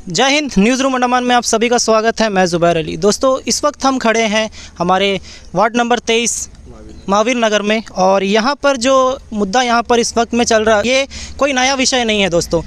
जय Hind. News room Andaman में आप सभी का स्वागत है। मैं ज़ुबैर अली। दोस्तों, इस वक्त हम खड़े हैं हमारे वार्ड नंबर 23 महावीर नगर में, और यहाँ पर जो मुद्दा यहाँ पर इस वक्त में चल रहा है ये कोई नया विषय नहीं है। दोस्तों,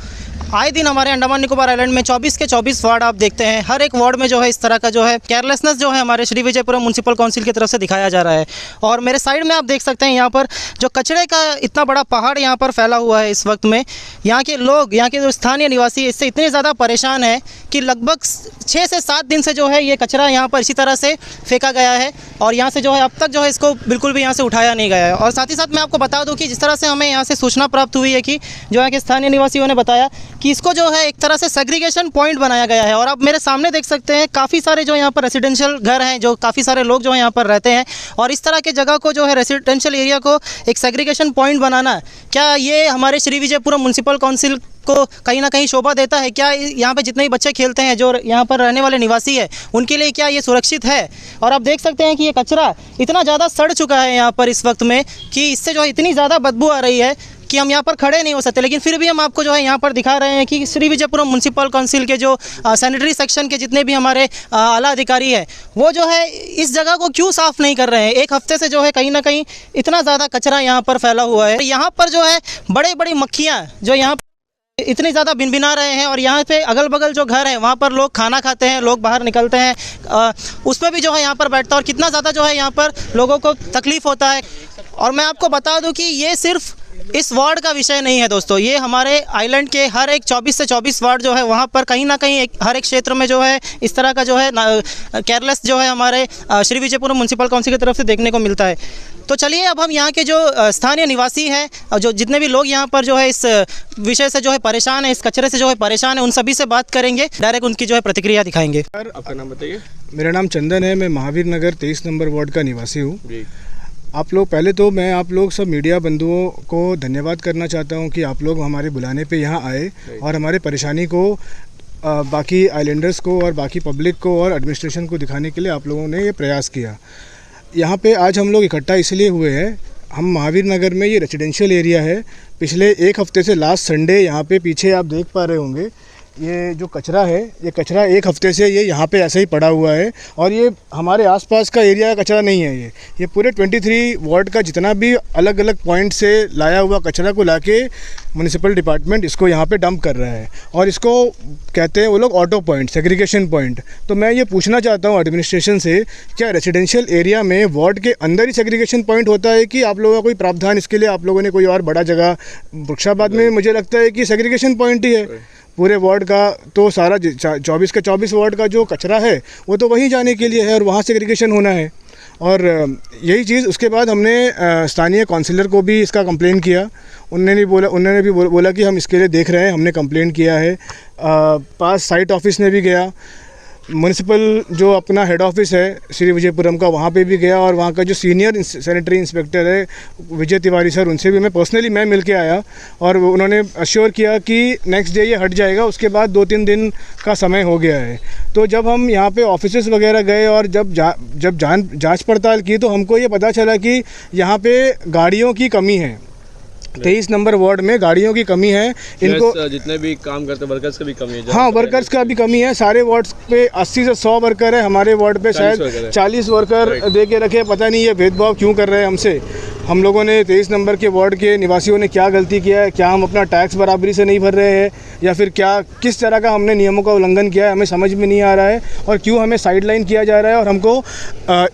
आए दिन हमारे अंडमान निकोबार आइलैंड में 24 के 24 वार्ड आप देखते हैं, हर एक वार्ड में जो है इस तरह का जो है केयरलेसनेस जो है हमारे श्री विजयपुरम म्युनिसिपल काउंसिल की तरफ से दिखाया जा रहा है। और मेरे साइड में आप देख सकते हैं यहाँ पर जो कचरे का इतना बड़ा पहाड़ यहाँ पर फैला हुआ है। इस वक्त में यहाँ के लोग, यहाँ के जो स्थानीय निवासी इससे इतने ज़्यादा परेशान है कि लगभग 6 से 7 दिन से जो है ये कचरा यहाँ पर इसी तरह से फेंका गया है, और यहाँ से जो है अब तक जो है इसको बिल्कुल भी यहाँ से उठाया नहीं गया है। और साथ ही साथ मैं आपको बता दूँ कि जिस तरह से हमें यहाँ से सूचना प्राप्त हुई है कि जो है कि स्थानीय निवासियों ने बताया कि इसको जो है एक तरह से सेग्रीगेशन पॉइंट बनाया गया है। और आप मेरे सामने देख सकते हैं काफ़ी सारे जो यहाँ पर रेसिडेंशियल घर हैं, जो काफ़ी सारे लोग जो है यहाँ पर रहते हैं, और इस तरह के जगह को जो है रेसिडेंशियल एरिया को एक सेग्रीगेशन पॉइंट बनाना, क्या ये हमारे श्री विजयपुरम म्युनिसिपल काउंसिल को कहीं ना कहीं शोभा देता है? क्या यहाँ पे जितने भी बच्चे खेलते हैं, जो यहाँ पर रहने वाले निवासी है, उनके लिए क्या ये सुरक्षित है? और आप देख सकते हैं कि ये कचरा इतना ज़्यादा सड़ चुका है यहाँ पर इस वक्त में कि इससे जो है इतनी ज़्यादा बदबू आ रही है कि हम यहाँ पर खड़े नहीं हो सकते। लेकिन फिर भी हम आपको जो है यहाँ पर दिखा रहे हैं कि श्री विजयपुरम म्युनिसिपल काउंसिल के जो सैनिटरी सेक्शन के जितने भी हमारे आला अधिकारी हैं, वो जो है इस जगह को क्यों साफ़ नहीं कर रहे हैं। एक हफ्ते से जो है कहीं ना कहीं इतना ज़्यादा कचरा यहाँ पर फैला हुआ है। यहाँ पर जो है बड़े बड़ी मक्खियाँ जो यहाँ इतनी ज़्यादा भिनभिना रहे हैं, और यहाँ पे अगल बगल जो घर हैं वहाँ पर लोग खाना खाते हैं, लोग बाहर निकलते हैं, उसमें भी जो है यहाँ पर बैठता है, और कितना ज़्यादा जो है यहाँ पर लोगों को तकलीफ़ होता है। और मैं आपको बता दूँ कि ये सिर्फ इस वार्ड का विषय नहीं है दोस्तों, ये हमारे आइलैंड के हर एक 24 से 24 वार्ड जो है वहाँ पर कहीं ना कहीं हर एक क्षेत्र में जो है इस तरह का जो है केयरलेस जो है हमारे श्री विजयपुरम म्युनिसिपल काउंसिल की तरफ से देखने को मिलता है। तो चलिए अब हम यहाँ के जो स्थानीय निवासी हैं, और जो जितने भी लोग यहाँ पर जो है इस विषय से जो है परेशान है, इस कचरे से जो है परेशान है, उन सभी से बात करेंगे, डायरेक्ट उनकी जो है प्रतिक्रिया दिखाएंगे। सर, आपका नाम बताइए। मेरा नाम चंदन है, मैं महावीर नगर 23 नंबर वार्ड का निवासी हूँ। आप लोग, पहले तो मैं आप लोग सब मीडिया बंधुओं को धन्यवाद करना चाहता हूँ कि आप लोग हमारे बुलाने पे यहाँ आए और हमारे परेशानी को बाकी आइलैंडर्स को और बाकी पब्लिक को और एडमिनिस्ट्रेशन को दिखाने के लिए आप लोगों ने ये प्रयास किया। यहाँ पे आज हम लोग इकट्ठा इसलिए हुए हैं, हम महावीर नगर में, ये रेजिडेंशियल एरिया है। पिछले एक हफ्ते से लास्ट संडे यहाँ पे पीछे आप देख पा रहे होंगे, ये जो कचरा है, ये कचरा एक हफ्ते से ये यहाँ पे ऐसे ही पड़ा हुआ है, और ये हमारे आसपास का एरिया का कचरा नहीं है। ये पूरे 23 वार्ड का जितना भी अलग अलग पॉइंट से लाया हुआ कचरा को लाके म्युनिसिपल डिपार्टमेंट इसको यहाँ पे डंप कर रहा है, और इसको कहते हैं वो लोग ऑटो पॉइंट, सेग्रीगेशन पॉइंट। तो मैं ये पूछना चाहता हूँ एडमिनिस्ट्रेशन से, क्या रेजिडेंशियल एरिया में वार्ड के अंदर ही सेग्रीगेशन पॉइंट होता है कि आप लोगों का कोई प्रावधान इसके लिए आप लोगों ने कोई और बड़ा जगह? वृक्षाबाद में मुझे लगता है कि सेग्रीगेशन पॉइंट ही है पूरे वार्ड का, तो सारा 24 के 24 वार्ड का जो कचरा है वो तो वहीं जाने के लिए है, और वहाँ सेग्रीगेशन होना है। और यही चीज़, उसके बाद हमने स्थानीय काउंसिलर को भी इसका कंप्लेन किया। उन्होंने भी बोला कि हम इसके लिए देख रहे हैं, हमने कंप्लेन किया है। पास साइट ऑफिस में भी गया, म्युनिसिपल जो अपना हेड ऑफिस है श्री विजयपुरम का, वहाँ पे भी गया, और वहाँ का जो सीनियर सैनिटरी इंस्पेक्टर है विजय तिवारी सर, उनसे भी मैं मिल के आया, और उन्होंने अश्योर किया कि नेक्स्ट डे ये हट जाएगा। उसके बाद 2-3 दिन का समय हो गया है। तो जब हम यहाँ पे ऑफिसेस वगैरह गए और जब जांच पड़ताल की, तो हमको ये पता चला कि यहाँ पे गाड़ियों की कमी है। 23 नंबर वार्ड में गाड़ियों की कमी है। इनको जितने भी काम करते वर्कर्स का भी कमी है। हाँ, वर्कर्स का भी कमी है। सारे वार्ड्स पे 80 से 100 वर्कर है, हमारे वार्ड पे शायद 40 वर्कर दे के रखे। पता नहीं ये भेदभाव क्यों कर रहे हैं हमसे। हम लोगों ने 23 नंबर के वार्ड के निवासियों ने क्या गलती किया है? क्या हम अपना टैक्स बराबरी से नहीं भर रहे हैं, या फिर क्या किस तरह का हमने नियमों का उल्लंघन किया है? हमें समझ में नहीं आ रहा है, और क्यों हमें साइडलाइन किया जा रहा है, और हमको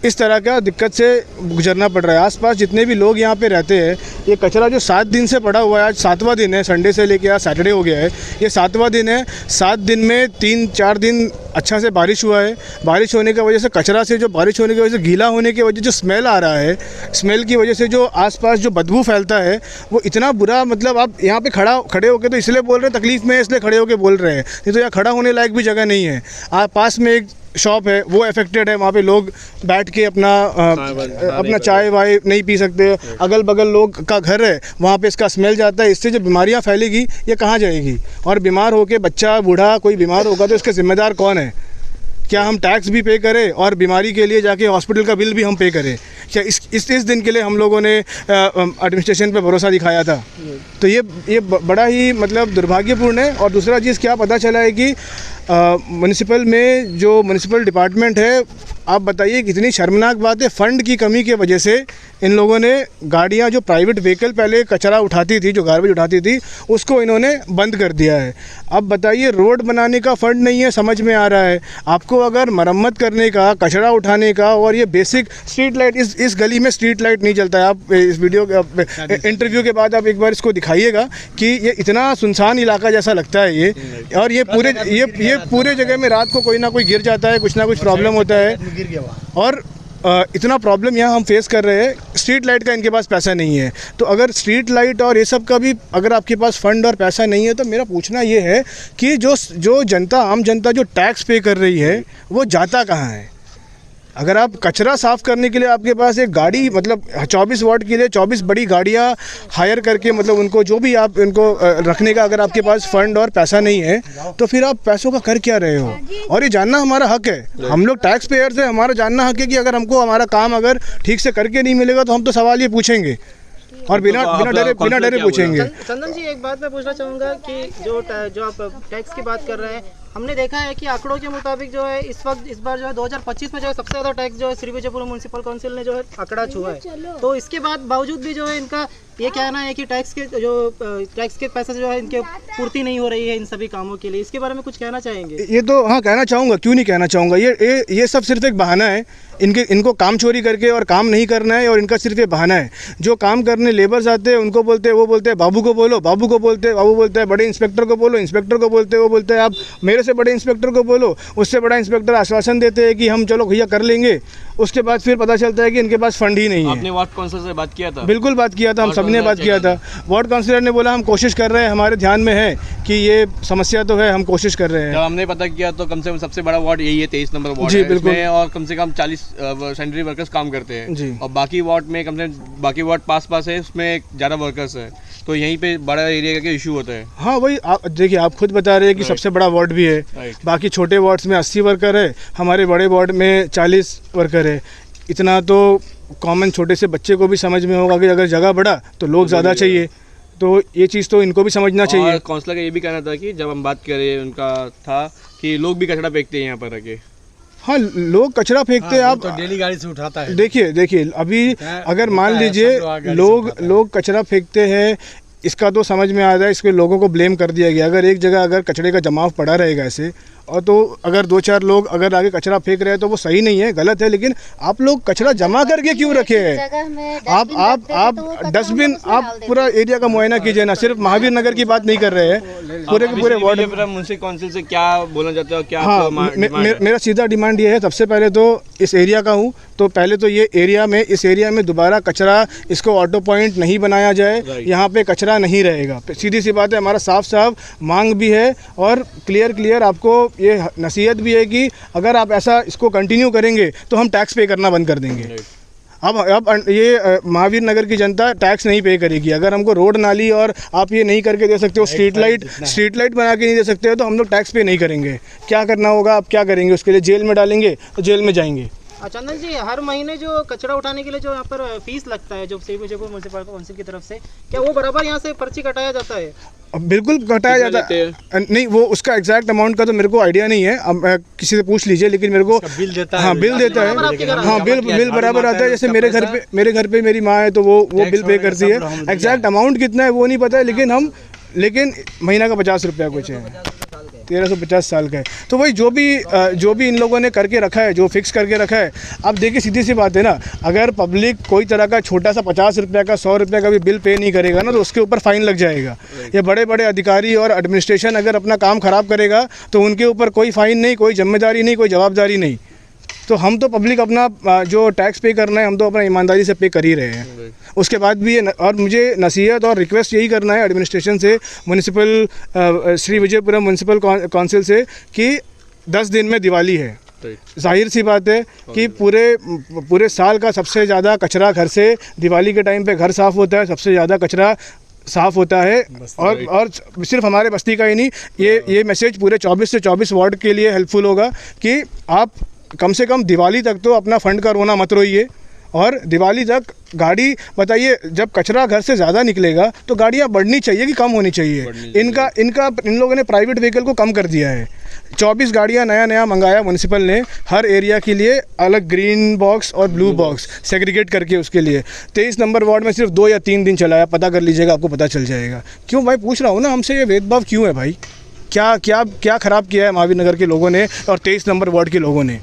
इस तरह का दिक्कत से गुजरना पड़ रहा है। आसपास जितने भी लोग यहाँ पे रहते हैं, ये कचरा जो 7 दिन से पड़ा हुआ है, आज 7वां दिन है, संडे से लेके आज सैटरडे हो गया है, ये 7वां दिन है। 7 दिन में 3-4 दिन अच्छा से बारिश हुआ है। बारिश होने की वजह से कचरा से, जो बारिश होने की वजह से गीला होने की वजह जो स्मेल आ रहा है, स्मेल की वजह से जो आसपास जो बदबू फैलता है वो इतना बुरा, मतलब आप यहाँ पे खड़े होके तो इसलिए बोल रहे हैं, तकलीफ़ में इसलिए खड़े होके बोल रहे हैं, नहीं तो यहाँ खड़ा होने लायक भी जगह नहीं है। पास में एक शॉप है, वो अफेक्टेड है, वहाँ पे लोग बैठ के अपना चाय वाय नहीं पी सकते। अगल बगल लोग का घर है, वहाँ पे इसका स्मेल जाता है। इससे जो बीमारियाँ फैलेगी ये कहाँ जाएगी? और बीमार होके बच्चा बूढ़ा कोई बीमार होगा तो इसके ज़िम्मेदार कौन है? क्या हम टैक्स भी पे करें और बीमारी के लिए जाके हॉस्पिटल का बिल भी हम पे करें? क्या इस दिन के लिए हम लोगों ने एडमिनिस्ट्रेशन पे भरोसा दिखाया था? तो ये बड़ा ही मतलब दुर्भाग्यपूर्ण है। और दूसरा चीज़ क्या पता चला है कि म्युनिसिपल में जो म्युनिसिपल डिपार्टमेंट है, आप बताइए कितनी शर्मनाक बात है, फ़ंड की कमी की वजह से इन लोगों ने गाड़ियां, जो प्राइवेट व्हीकल पहले कचरा उठाती थी, जो गार्बेज उठाती थी, उसको इन्होंने बंद कर दिया है। अब बताइए, रोड बनाने का फ़ंड नहीं है, समझ में आ रहा है आपको, अगर मरम्मत करने का, कचरा उठाने का, और ये बेसिक स्ट्रीट लाइट, इस गली में स्ट्रीट लाइट नहीं चलता है। आप इस वीडियो इंटरव्यू के बाद आप एक बार इसको दिखाइएगा कि ये इतना सुनसान इलाका जैसा लगता है ये, और ये पूरे जगह में रात को कोई ना कोई गिर जाता है, कुछ ना कुछ प्रॉब्लम होता है। और इतना प्रॉब्लम यहाँ हम फेस कर रहे हैं, स्ट्रीट लाइट का इनके पास पैसा नहीं है। तो अगर स्ट्रीट लाइट और ये सब का भी अगर आपके पास फ़ंड और पैसा नहीं है, तो मेरा पूछना ये है कि जो जनता, आम जनता जो टैक्स पे कर रही है, वो जाता कहाँ है? अगर आप कचरा साफ़ करने के लिए आपके पास एक गाड़ी, मतलब 24 वार्ड के लिए 24 बड़ी गाड़ियाँ हायर करके, मतलब उनको जो भी आप इनको रखने का अगर आपके पास फ़ंड और पैसा नहीं है, तो फिर आप पैसों का कर क्या रहे हो? और ये जानना हमारा हक है, हम लोग टैक्स पेयर्स हैं, हमारा जानना हक है कि अगर हमको हमारा काम अगर ठीक से करके नहीं मिलेगा, तो हम तो सवाल ये पूछेंगे और बिना डरे पूछेंगे। चंदन जी, एक बात मैं पूछना चाहूँगा कि जो आप टैक्स की बात कर रहे हैं, हमने देखा है कि आंकड़ों के मुताबिक जो है इस बार जो है 2025 में जो है सबसे ज़्यादा टैक्स जो है श्री विजयपुर म्युनिसिपल काउंसिल ने जो है आंकड़ा छुआ है। तो इसके बावजूद भी जो है इनका ये कहना है कि टैक्स के पैसे जो है इनके पूर्ति नहीं हो रही है इन सभी कामों के लिए। इसके बारे में कुछ कहना चाहेंगे? ये तो हाँ, कहना चाहूँगा, क्यों नहीं कहना चाहूँगा। ये सब सिर्फ एक बहाना है, इनको काम चोरी करके और काम नहीं करना है, और इनका सिर्फ ये बहाना है। जो काम करने लेबर्स आते हैं उनको बोलते हैं, वो बोलते हैं बाबू को बोलो, बाबू को बोलते हैं, बाबू बोलते हैं बड़े इंस्पेक्टर को बोलो, इंस्पेक्टर को बोलते हैं, वो बोलते हैं आप मेरे से बड़े इंस्पेक्टर को बोलो, उससे बड़ा इंस्पेक्टर आश्वासन देते हैं कि हम चलो भैया कर लेंगे। उसके बाद फिर पता चलता है कि इनके पास फंड ही नहीं है। आपने वार्ड काउंसिलर से बात किया था? बिल्कुल बात किया था, हम सब ने बात किया था। वार्ड काउंसिलर ने बोला हम कोशिश कर रहे हैं, हमारे ध्यान में है कि ये समस्या तो है, हम कोशिश कर रहे हैं। जब हमने पता किया तो कम से कम सबसे बड़ा वार्ड यही है, 23 नंबर वार्ड जी है। बिल्कुल। और कम से कम 40 सैनिटरी वर्कर्स काम करते हैं जी। और बाकी वार्ड में कम से कम बाकी वार्ड पास है, उसमें ज़्यादा वर्कर्स है, तो यहीं पे बड़ा एरिया का इशू होता है। हाँ वही, आप देखिए, आप खुद बता रहे हैं कि सबसे बड़ा वार्ड भी है, बाकी छोटे वार्ड्स में 80 वर्कर है, हमारे बड़े वार्ड में 40 वर्कर है। इतना तो कॉमन छोटे से बच्चे को भी समझ में होगा कि अगर जगह बढ़ा तो लोग ज़्यादा चाहिए, तो ये चीज़ तो इनको भी समझना चाहिए। काउंसलर का ये भी कहना था कि जब हम बात करें, उनका था कि लोग भी कचरा फेंकते हैं यहाँ पर रखे। हाँ, लोग कचरा फेंकते हैं, आप तो डेली गाड़ी से उठाता है। देखिए अभी अगर मान लीजिए लोग कचरा फेंकते हैं, इसका तो समझ में आ रहा है, इसके लोगों को ब्लेम कर दिया गया। अगर एक जगह अगर कचरे का जमाव पड़ा रहेगा ऐसे, और तो अगर 2-4 लोग अगर आगे कचरा फेंक रहे हैं तो वो सही नहीं है, गलत है। लेकिन आप लोग कचरा जमा करके क्यों रखे हैं? आप डस्टबिन, आप पूरा एरिया का मुआयना कीजिए ना, सिर्फ महावीर नगर की बात नहीं कर रहे हैं, पूरे के पूरे वार्ड। म्युनिसिपल काउंसिल से क्या बोलना चाहते हो, क्या? हाँ, मेरा सीधा डिमांड ये है, सबसे पहले तो इस एरिया का हूँ, तो पहले तो ये इस एरिया में दोबारा कचरा, इसको ऑटो पॉइंट नहीं बनाया जाए, यहाँ पे कचरा नहीं रहेगा। सीधी सी बात है, हमारा साफ मांग भी है और क्लियर आपको ये नसीहत भी है कि अगर आप ऐसा इसको कंटिन्यू करेंगे तो हम टैक्स पे करना बंद कर देंगे। अब ये महावीर नगर की जनता टैक्स नहीं पे करेगी। अगर हमको रोड नाली और आप ये नहीं करके दे सकते हो, स्ट्रीट लाइट बना के नहीं दे सकते हो, तो हम लोग टैक्स पे नहीं करेंगे। क्या करना होगा, आप क्या करेंगे? उसके लिए जेल में डालेंगे तो जेल में जाएंगे। चंदन जी, हर महीने जो कचरा उठाने के लिए जो यहाँ पर फीस लगता है, जो श्री विजयपुर म्युनिसिपल काउंसिल की तरफ से, क्या वो बराबर यहाँ से पर्ची कटाया जाता है? बिल्कुल कटाया जाता है। नहीं, वो उसका एग्जैक्ट अमाउंट का तो मेरे को आइडिया नहीं है, अब किसी से पूछ लीजिए, लेकिन मेरे को बिल देता है। हाँ, बिल देता है। हाँ, बिल बराबर आता है। जैसे मेरे घर पे मेरी माँ है, तो वो बिल पे करती है। एग्जैक्ट अमाउंट कितना है वो नहीं पता है, लेकिन महीना का 50 रुपया कुछ है, 1350 साल का है। तो वही जो भी इन लोगों ने करके रखा है, जो फिक्स करके रखा है। अब देखिए, सीधी सी बात है ना, अगर पब्लिक कोई तरह का छोटा सा 50 रुपये का, 100 रुपये का भी बिल पे नहीं करेगा ना, तो उसके ऊपर फाइन लग जाएगा। ये बड़े अधिकारी और एडमिनिस्ट्रेशन अगर अपना काम ख़राब करेगा तो उनके ऊपर कोई फ़ाइन नहीं, कोई जिम्मेदारी नहीं, कोई जवाबदारी नहीं। तो हम तो पब्लिक अपना जो टैक्स पे करना है, हम तो अपना ईमानदारी से पे कर ही रहे हैं। उसके बाद भी और मुझे नसीहत और रिक्वेस्ट यही करना है एडमिनिस्ट्रेशन से, श्री विजयपुरम म्युनिसिपल काउंसिल से, कि 10 दिन में दिवाली है। जाहिर सी बात है कि पूरे साल का सबसे ज़्यादा कचरा घर से, दिवाली के टाइम पे घर साफ़ होता है, सबसे ज़्यादा कचरा साफ़ होता है। और सिर्फ हमारे बस्ती का ही नहीं, ये मैसेज पूरे 24 से 24 वार्ड के लिए हेल्पफुल होगा कि आप कम से कम दिवाली तक तो अपना फ़ंड का रोना मत रोइए, और दिवाली तक गाड़ी, बताइए जब कचरा घर से ज़्यादा निकलेगा तो गाड़ियाँ बढ़नी चाहिए कि कम होनी चाहिए? इन लोगों ने प्राइवेट व्हीकल को कम कर दिया है। 24 गाड़ियाँ नया मंगाया म्यूनसिपल ने, हर एरिया के लिए अलग ग्रीन बॉक्स और ब्लू बॉक्स सेग्रीगेट करके उसके लिए। 23 नंबर वार्ड में सिर्फ 2 या 3 दिन चलाया, पता कर लीजिएगा, आपको पता चल जाएगा। क्यों भाई, पूछ रहा हूँ ना, हमसे ये भेदभाव क्यों है भाई? क्या ख़राब किया है महावीर नगर के लोगों ने और 23 नंबर वार्ड के लोगों ने?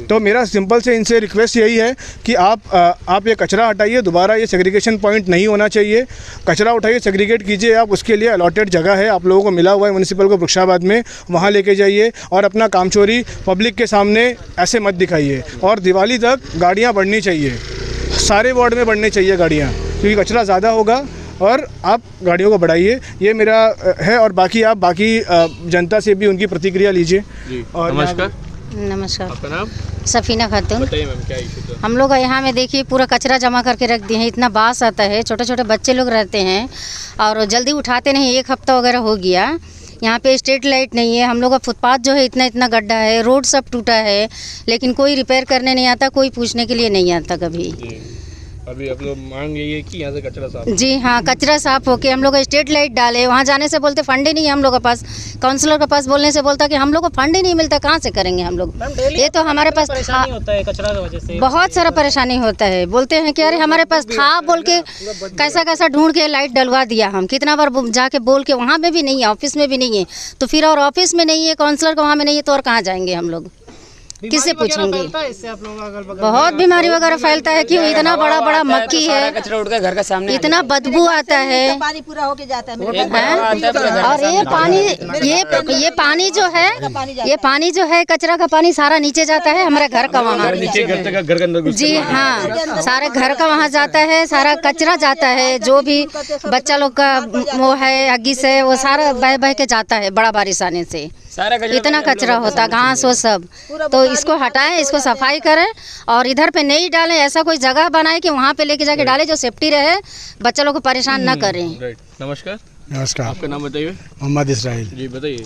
तो मेरा सिंपल से इनसे रिक्वेस्ट यही है कि आप ये कचरा हटाइए, दोबारा ये सेग्रीगेशन पॉइंट नहीं होना चाहिए। कचरा उठाइए, सेग्रीगेट कीजिए आप, उसके लिए अलॉटेड जगह है, आप लोगों को मिला हुआ है म्यूनसिपल को वृक्षाबाद में, वहाँ लेके जाइए और अपना कामचोरी पब्लिक के सामने ऐसे मत दिखाइए। और दिवाली तक गाड़ियाँ बढ़नी चाहिए, सारे वार्ड में बढ़नी चाहिए गाड़ियाँ, क्योंकि कचरा ज़्यादा होगा और आप गाड़ियों को बढ़ाइए, ये मेरा है। और बाकी जनता से भी उनकी प्रतिक्रिया लीजिए। और नमस्कार। आपका नाम? सफीना खातून। बताइए मैम, क्या इशू था? हम लोग यहाँ में देखिए पूरा कचरा जमा करके रख दिए हैं, इतना बास आता है, छोटे छोटे बच्चे लोग रहते हैं और जल्दी उठाते नहीं, 1 हफ्ता वगैरह हो गया। यहाँ पे स्ट्रीट लाइट नहीं है, हम लोग का फुटपाथ जो है इतना गड्ढा है, रोड सब टूटा है, लेकिन कोई रिपेयर करने नहीं आता, कोई पूछने के लिए नहीं आता कभी। अभी आप लोग मांग यही है कि यहाँ से कचरा साफ? जी हाँ, कचरा साफ होके हम लोग स्ट्रीट लाइट डाले। वहाँ जाने से बोलते फंड ही नहीं है हम लोग के पास, काउंसलर के पास बोलने से बोलता कि हम लोग को फंड ही नहीं मिलता, कहाँ से करेंगे हम लोग। ये तो हमारे पास परेशानी होता है कचरा की वजह से, बहुत सारा परेशानी होता है। बोलते हैं कि अरे हमारे पास था बोल के कैसा ढूंढ के लाइट डलवा दिया, हम कितना बार जाके बोल के, वहाँ में भी नहीं है, ऑफिस में भी नहीं है, तो फिर और ऑफिस में नहीं है, काउंसलर का वहाँ में नहीं है, तो और कहाँ जाएंगे हम लोग, किससे पूछेंगे? बहुत बीमारी वगैरह फैलता है। क्यों? इतना बड़ा मक्खी है, कचरा उड़ के घर का सामने इतना बदबू आता है, पानी पूरा होके जाता है। और ये पानी जो है कचरा का पानी सारा नीचे जाता है हमारे घर का, वहाँ नीचे घर के अंदर? जी हाँ, सारे घर का वहाँ जाता है, सारा कचरा जाता है, जो भी बच्चा लोग का वो है हग्गी से, वो सारा बह के जाता है बड़ा बारिश आने से। इतना कचरा होता, घास वो सब, तो इसको हटाएं, इसको सफाई करें और इधर पे नहीं डालें। ऐसा कोई जगह बनाए कि वहाँ पे लेके जाके डालें जो सेफ्टी रहे, बच्चा लोग को परेशान न करें। नमस्कार, आपका नाम बताइए? मोहम्मद इसराइल। जी बताइए।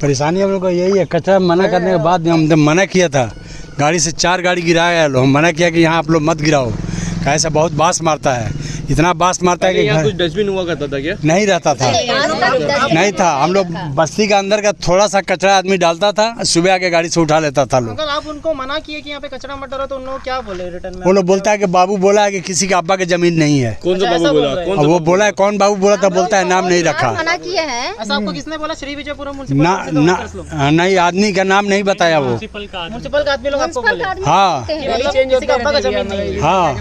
परेशानी हम लोग का यही है, कचरा मना करने के बाद हम मना किया था, गाड़ी से 4 गाड़ी गिराया, हम मना किया कि यहाँ आप लोग मत गिराओ, ऐसा बहुत बास मारता है, इतना बास मारता है कि यहाँ कुछ डस्टबिन हुआ करता था क्या? नहीं रहता था, नहीं था। हम लोग बस्ती का अंदर का थोड़ा सा कचरा आदमी डालता था, सुबह आके गाड़ी से उठा लेता था लोग। आप उनको मना किए कि यहाँ पे कचरा मत डालो, तो उन लोग क्या बोले रिटर्न में? वो लोग बोलता है कि बाबू बोला है कि किसी के अब्बा की जमीन नहीं है। कौन सा बाबू बोला? वो बोला है, कौन बाबू बोला था, बोलता है नाम नहीं रखा। मना किए हैं। ऐसा आपको किसने बोला? श्री विजयपुरम नहीं, आदमी का नाम नहीं बताया, वो म्युनिसिपल का आदमी लोग आपको बोले? हाँ हाँ,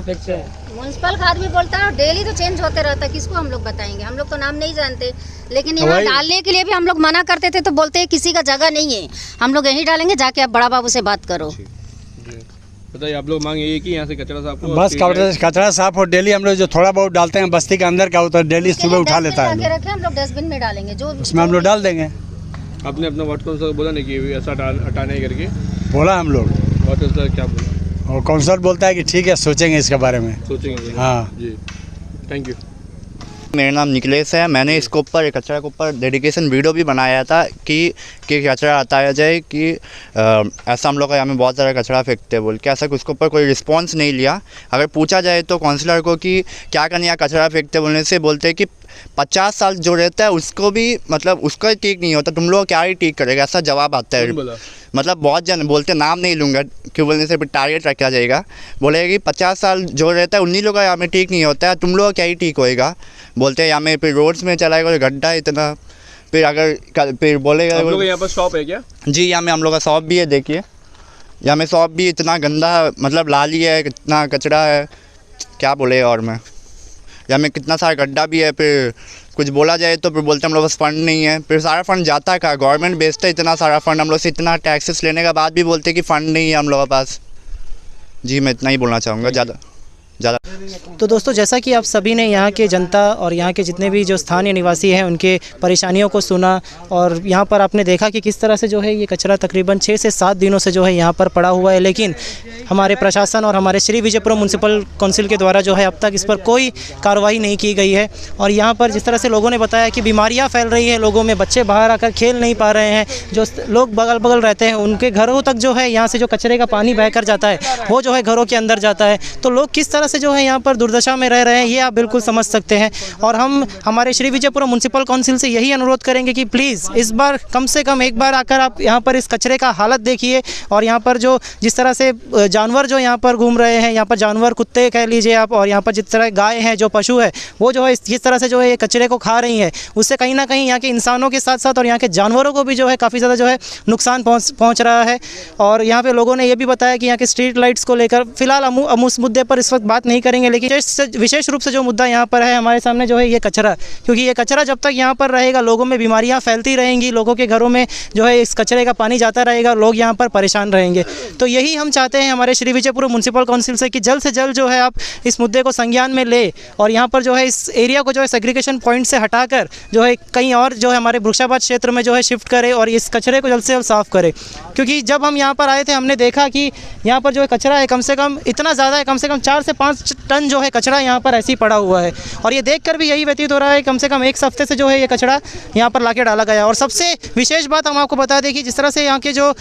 म्युनिसिपल का आदमी बोलता है और डेली तो चेंज होते रहता है, किसको हम लोग बताएंगे, हम लोग तो नाम नहीं जानते। लेकिन यहाँ डालने के लिए भी हम लोग मना करते थे, तो बोलते हैं किसी का जगह नहीं है, हम लोग यहीं डालेंगे, जाके आप बड़ा बाबू से बात करो। बताइए, आप लोग मांग यही है कि यहाँ से कचरा साफ हो? बस कचरा साफ हो। डेली हम लोग जो थोड़ा बहुत डालते हैं बस्ती के अंदर का, तो डेली सुबह उठा लेता है, हम लोग डस्टबिन में डालेंगे, जो उसमें हम लोग डाल देंगे। आपने अपना वार्ड काउंसलर बोला नहीं कि ऐसा हटाने करके? बोला हम लोग। वार्ड काउंसलर क्या बोला? और काउंसलर बोलता है कि ठीक है, सोचेंगे इसके बारे में। सोचेंगे? हाँ जी, थैंक यू। मेरा नाम निखिलेश है। मैंने इसके ऊपर कचरा के ऊपर डेडिकेशन वीडियो भी बनाया था कि कचरा हटाया जाए, कि ऐसा हम लोग यहाँ में बहुत सारा कचरा फेंकते हैं बोल के, ऐसा उसके ऊपर कोई रिस्पांस नहीं लिया। अगर पूछा जाए तो काउंसलर को कि क्या करने यहाँ कचरा फेंकते बोलने से बोलते हैं कि 50 साल जो रहता है उसको भी, मतलब उसका ठीक नहीं होता, तुम लोग क्या ही ठीक करेगा, ऐसा जवाब आता है। मतलब बहुत जन बोलते, नाम नहीं लूँगा क्यों बोलने से टारगेट रखा जाएगा, बोलेगा कि 50 साल जो रहता है उन्हीं लोग का यहाँ में ठीक नहीं होता है, तुम लोग क्या ही ठीक होएगा बोलते हैं। यहाँ में फिर रोड्स में चलाएगा गड्ढा इतना, फिर अगर फिर बोलेगा। आप लोग यहाँ पर शॉप है क्या? जी, यहाँ में हम लोग का शॉप भी है, देखिए यहाँ में शॉप भी इतना गंदा, मतलब लाली है, कितना कचरा है, क्या बोले। और मैं यहाँ में कितना सारा गड्ढा भी है, फिर कुछ बोला जाए तो फिर बोलते हम लोग पास फंड नहीं है। फिर सारा फंड जाता है, गवर्नमेंट बेचता है इतना सारा फंड, हम लोग से इतना टैक्सेस लेने के बाद भी बोलते कि फ़ंड नहीं है हम लोग के पास। जी, मैं इतना ही बोलना चाहूँगा, ज़्यादा। ज़्यादा। तो दोस्तों, जैसा कि आप सभी ने यहाँ के जनता और यहाँ के जितने भी जो स्थानीय निवासी हैं उनके परेशानियों को सुना, और यहाँ पर आपने देखा कि किस तरह से जो है ये कचरा तकरीबन 6 से 7 दिनों से जो है यहाँ पर पड़ा हुआ है, लेकिन हमारे प्रशासन और हमारे श्री विजयपुरम म्यूनसिपल काउंसिल के द्वारा जो है अब तक इस पर कोई कार्रवाई नहीं की गई है। और यहाँ पर जिस तरह से लोगों ने बताया कि बीमारियाँ फैल रही है लोगों में, बच्चे बाहर आकर खेल नहीं पा रहे हैं, जो लोग बगल बगल रहते हैं उनके घरों तक जो है यहाँ से जो कचरे का पानी बहकर जाता है वो जो है घरों के अंदर जाता है। तो लोग किस तरह से जो है यहाँ पर दुर्दशा में रह रहे हैं ये आप बिल्कुल समझ सकते हैं। और हम हमारे श्री विजयपुरम म्यूनसिपल काउंसिल से यही अनुरोध करेंगे कि प्लीज़ इस बार कम से कम एक बार आकर आप यहाँ पर इस कचरे का हालत देखिए, और यहाँ पर जो जिस तरह से जानवर जो यहाँ पर घूम रहे हैं, यहाँ पर जानवर कुत्ते कह लीजिए आप, और यहाँ पर जिस तरह गाय हैं जो पशु है वो जो है जिस तरह से जो है ये कचरे को खा रही है, उससे कहीं ना कहीं यहाँ के इंसानों के साथ साथ और यहाँ के जानवरों को भी जो है काफ़ी ज़्यादा जो है नुकसान पहुँच रहा है। और यहाँ पे लोगों ने ये भी बताया कि यहाँ के स्ट्रीट लाइट्स को लेकर फिलहाल हम उस मुद्दे पर इस वक्त बात नहीं करेंगे, लेकिन विशेष रूप से जो मुद्दा यहाँ पर है हमारे सामने जो है ये कचरा, क्योंकि ये कचरा जब तक यहाँ पर रहेगा लोगों में बीमारियाँ फैलती रहेंगी, लोगों के घरों में जो है इस कचरे का पानी जाता रहेगा, लोग यहाँ पर परेशान रहेंगे। तो यही हम चाहते हैं हमारे श्री विजयपुरम म्यूनसिपल काउंसिल से कि जल्द से जल्द जो है आप इस मुद्दे को संज्ञान में ले और यहाँ पर जो है इस एरिया को जो है सेग्रीगेशन पॉइंट से हटाकर जो है कहीं और जो है हमारे वृक्षाबाद क्षेत्र में जो है शिफ्ट करे और इस कचरे को जल्द से जल्द साफ़ करे। क्योंकि जब हम यहाँ पर आए थे हमने देखा कि यहाँ पर जो है कचरा है कम से कम इतना ज़्यादा है, कम से कम 4 से 5 टन जो है कचरा यहाँ पर ऐसे ही पड़ा हुआ है। और ये देखकर भी यही व्यतीत हो रहा है कम से कम 1 हफ्ते से जो है ये कचरा यहाँ पर लाके डाला गया। और सबसे विशेष बात हम आपको बता दें कि जिस तरह से यहाँ के जो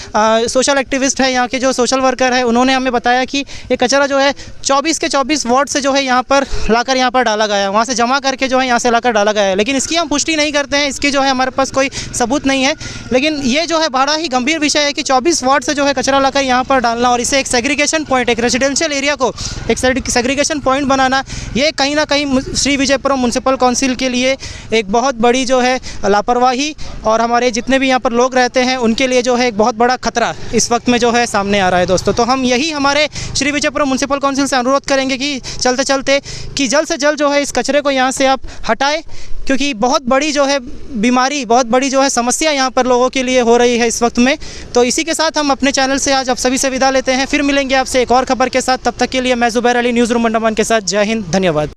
सोशल एक्टिविस्ट है, यहाँ के जो सोशल वर्कर है, उन्होंने हमें बताया कि ये कचरा जो है 24 के 24 वार्ड से जो है यहाँ पर लाकर यहाँ पर डाला गया है, वहाँ से जमा करके जो है यहाँ से लाकर डाला गया है। लेकिन इसकी हम पुष्टि नहीं करते हैं, इसकी जो है हमारे पास कोई सबूत नहीं है। लेकिन ये जो है बड़ा ही गंभीर विषय है कि 24 वार्ड से जो है कचरा लाकर यहाँ पर डालना और इसे एक सेग्रीगेशन पॉइंट, एक रेजिडेंशियल एरिया को एक सेग्रीगेशन पॉइंट बनाना, ये कहीं ना कहीं श्री विजयपुरम म्यूनसिपल काउंसिल के लिए एक बहुत बड़ी जो है लापरवाही और हमारे जितने भी यहाँ पर लोग रहते हैं उनके लिए जो है एक बहुत बड़ा खतरा इस वक्त में जो है सामने आ रहा है दोस्तों। तो हम यही हमारे श्री विजयपुरम म्यूनसिपल काउंसिल से अनुरोध करेंगे कि चलते चलते कि जल्द से जल्द जो है इस कचरे को यहाँ से आप हटाएं, क्योंकि बहुत बड़ी जो है बीमारी, बहुत बड़ी जो है समस्या यहाँ पर लोगों के लिए हो रही है इस वक्त में। तो इसी के साथ हम अपने चैनल से आज आप सभी से विदा लेते हैं, फिर मिलेंगे आपसे एक और खबर के साथ। तब तक के लिए मैं जुबैर अली, न्यूज़ रूम अंडमान के साथ। जय हिंद, धन्यवाद।